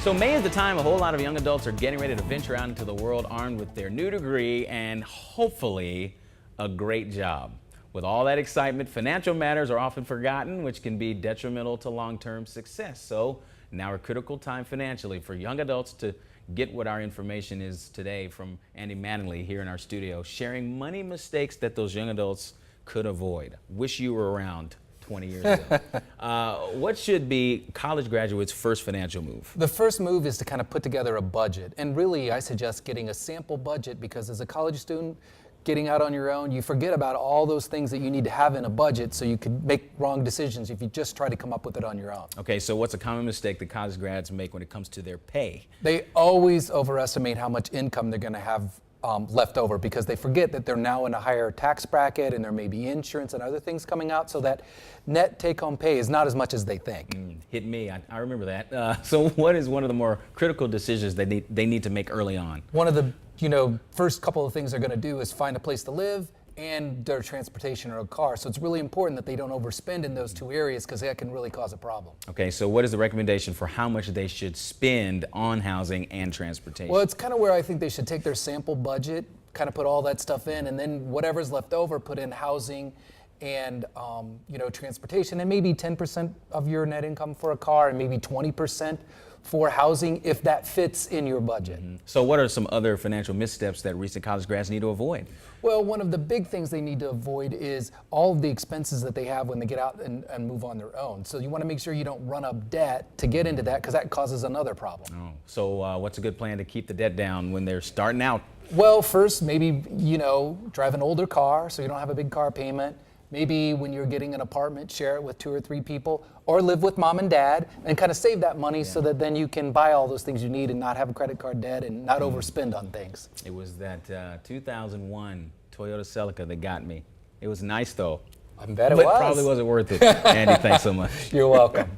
So May is the time a whole lot of young adults are getting ready to venture out into the world armed with their new degree and hopefully a great job. With all that excitement, financial matters are often forgotten, which can be detrimental to long-term success. So now a critical time financially for young adults to get what our information is today from Andy Mattingly here in our studio, sharing money mistakes that those young adults could avoid. Wish you were around 20 years ago. What should be college graduates' first financial move? The first move is to kind of put together a budget. And really, I suggest getting a sample budget because as a college student, getting out on your own, you forget about all those things that you need to have in a budget so you could make wrong decisions if you just try to come up with it on your own. Okay, so what's a common mistake that college grads make when it comes to their pay? They always overestimate how much income they're going to have left over because they forget that they're now in a higher tax bracket and there may be insurance and other things coming out, so that net take-home pay is not as much as they think. Hit me, I remember that. So what is one of the more critical decisions they need to make early on? One of the first couple of things they're going to do is find a place to live and their transportation or a car. So it's really important that they don't overspend in those two areas because that can really cause a problem. Okay, so what is the recommendation for how much they should spend on housing and transportation? Well, it's kind of where I think they should take their sample budget, kind of put all that stuff in, and then whatever's left over, put in housing and transportation, and maybe 10% of your net income for a car and maybe 20% for housing if that fits in your budget. So what are some other financial missteps that recent college grads need to avoid? Well, one of the big things they need to avoid is all of the expenses that they have when they get out and move on their own. So you want to make sure you don't run up debt to get into that because that causes another problem. Oh, so what's a good plan to keep the debt down when they're starting out? Well, first, maybe, drive an older car so you don't have a big car payment. Maybe when you're getting an apartment, share it with 2 or 3 people, or live with mom and dad and kind of save that money so that then you can buy all those things you need and not have a credit card debt and not overspend on things. It was that 2001 Toyota Celica that got me. It was nice though. I bet it was. But probably wasn't worth it. Andy, thanks so much. You're welcome.